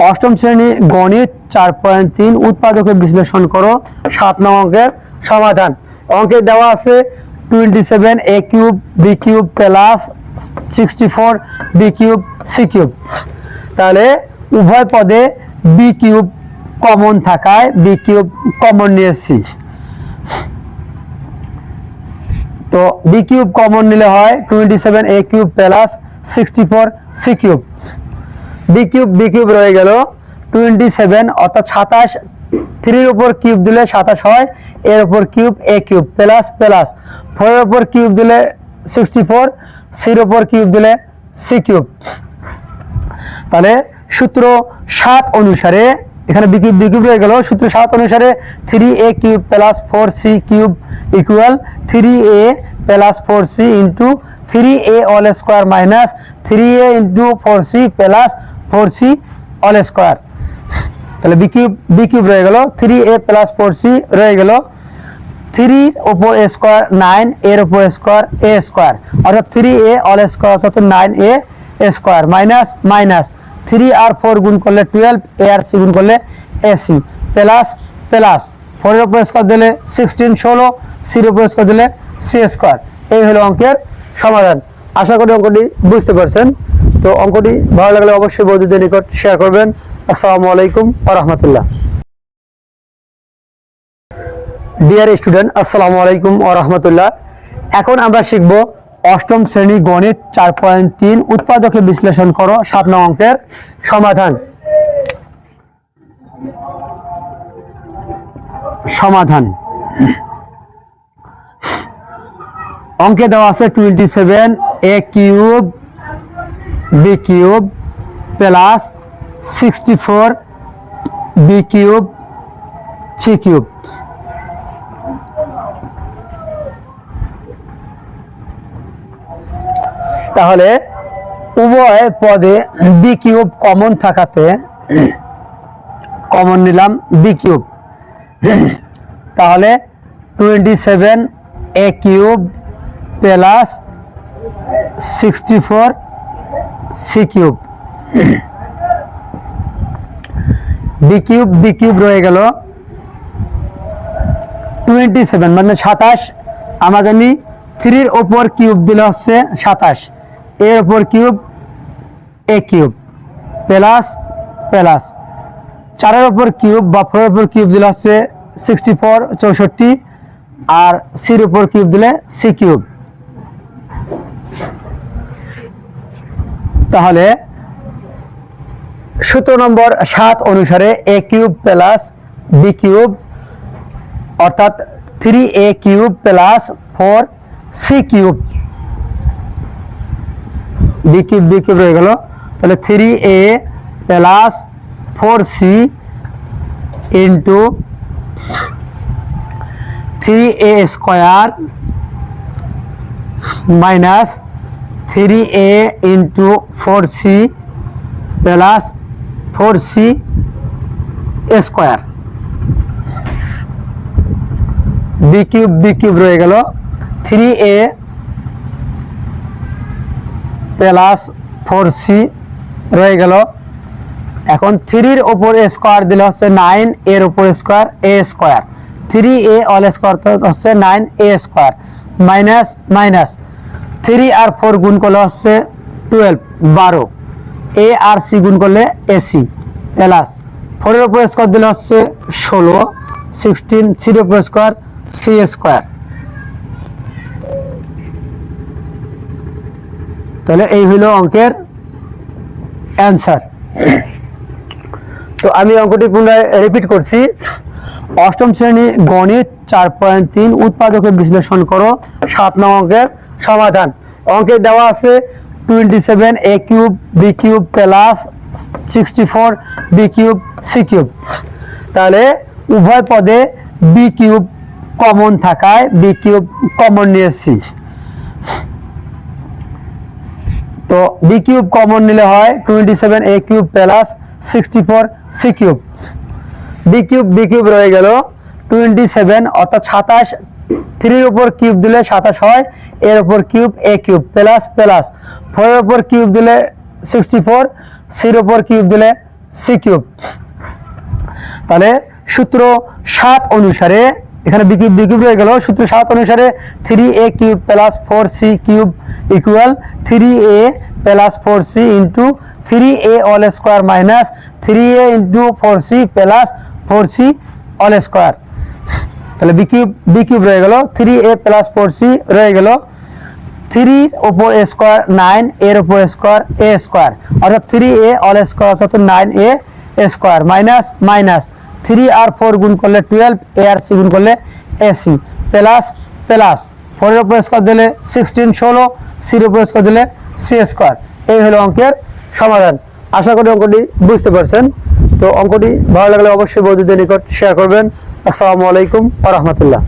অষ্টম শ্রেণী গণিত 4.3 উৎপাদকের বিশ্লেষণ করো 7 নং অঙ্কের সমাধান। অঙ্কে দেওয়া আছে 27 a cube b cube plus 64 b cube c cube. তাহলে উভয় পদে b কিউব কমন থাকায় b কিউব কমন নিয়েছি। তো b কিউব কমন নিলে হয় 27 a cube plus 64 c cube. b cube রয়ে গেল 27 অর্থাৎ 27, 3 এর উপর কিউব দিলে 27 হয়, এর উপর cube a cube plus plus 4 এর উপর কিউব দিলে 64, c এর উপর কিউব দিলে c কিউব। তাহলে সূত্র 7 অনুসারে এখানে b কিউব রয়ে গেল। সূত্র 7 অনুসারে 3a cube plus 4c cube equal 3a plus 4c into 3a all square minus 3a into 4c plus 4c all square. তাহলে b কিউব রয়ে গেল, 3a প্লাস 4c রয়ে গেল, 3 এর উপর a স্কোয়ার 9, এর উপর স্কোয়ার a স্কোয়ার অর্থাৎ 3a অল স্কোয়ার অর্থাৎ 9a স্কোয়ার মাইনাস মাইনাস 3 আর 4 গুণ করলে 12, a আর c গুণ করলে ac প্লাস প্লাস 4 এর উপর স্কোয়ার দিলে 16 16, c এর উপর স্কোয়ার দিলে c স্কোয়ার। এই হলো অঙ্কের সমাধান। আশা করি অঙ্কটি বুঝতে পারছেন। তো অঙ্কটি ভালো লাগলে অবশ্যই বন্ধুদের নিকট শেয়ার করবেন। আসসালামু আলাইকুম ওয়া রাহমাতুল্লাহ। ডিয়ার স্টুডেন্ট, আসসালামু আলাইকুম ওয়া রাহমাতুল্লাহ। এখন আমরা শিখব অষ্টম শ্রেণী গণিত 4.3 উৎপাদকে বিশ্লেষণ করো 7 নং অঙ্কের সমাধান। অঙ্কে দেওয়া আছে 27 a cube b cube plus 64 b cube c cube. তাহলে উভয় পদে b কিউব কমন থাকাতে কমন নিলাম b কিউব। তাহলে 27 a cube plus 64 c cube. b cube রয়ে গেল 27 মানে 27, আমরা জানি 3 এর উপর কিউব দিলে হচ্ছে 27, এর উপর cube a cube plus plus 4 এর উপর কিউব বা 4 এর উপর কিউব দিলে হচ্ছে 64 64, আর c এর উপর কিউব দিলে c কিউব। তাহলে সূত্র নম্বর 7 অনুসারে a cube plus b cube অর্থাৎ 3a cube plus 4c cube. b cube রয়ে গেল। তাহলে 3a plus 4c into 3a square minus 3a into 4c plus 4c square. b cube রয়ে গেল 3a প্লাস 4c রয়ে গেল। এখন 3 এর উপর স্কোয়ার দিলে হচ্ছে 9, এর উপর square a square, 3a all square হচ্ছে 9a স্কোয়ার মাইনাস মাইনাস 3 আর 4 গুণ করলে হচ্ছে 12 12, a আর c গুণ করলে ac প্লাস 4 এর উপর স্কোয়ার দিলে হচ্ছে 16 16, c এর উপর স্কোয়ার c স্কোয়ার। তাহলে এই হলো অঙ্কের অ্যান্সার। তো আমি অঙ্কটি পুনরায় রিপিট করছি। অষ্টম শ্রেণী গণিত 4.3 উৎপাদকে বিশ্লেষণ করো 7 নং অঙ্কের সমাধান। অঙ্কে দেওয়া আছে 27 a cube b cube plus 64 b cube c cube. তাহলে উভয় পদে b কিউব কমন থাকায় b কিউব কমন নিয়েছি। তো b কিউব কমন নিলে হয় 27 a cube plus 64 c cube. b cube রয়ে গেল 27 অর্থাৎ 27, 3 এর উপর কিউব দিলে 27 হয়, এর উপর cube a cube plus plus 4 এর উপর কিউব দিলে 64, c এর উপর কিউব দিলে সি কিউব। তাহলে সূত্র 7 অনুসারে এখানে বি কিউব রয়ে গেল। সূত্র 7 অনুসারে 3a cube plus 4c cube equal 3a plus 4c into 3a all square minus 3a into 4c plus 4c all square. তাহলে বি কিউব রয়ে গেল, 3a প্লাস 4c রয়ে গেল, 3 উপর a স্কোয়ার 9, এর উপর স্কোয়ার a স্কোয়ার, অর্থাৎ 3a all square অর্থাৎ 9a স্কোয়ার মাইনাস মাইনাস 3 আর 4 গুণ করলে 12, a আর c গুণ করলে ac প্লাস প্লাস 4 এর উপর স্কোয়ার দিলে 16 16, c এর উপর স্কোয়ার দিলে c স্কোয়ার। এই হলো অঙ্কের সমাধান। আশা করি অঙ্কটি বুঝতে পারছেন। তো অঙ্কটি ভালো লাগলে অবশ্যই বন্ধুদের নিকট শেয়ার করবেন। আসসালামু আলাইকুম ওয়া রাহমাতুল্লাহ।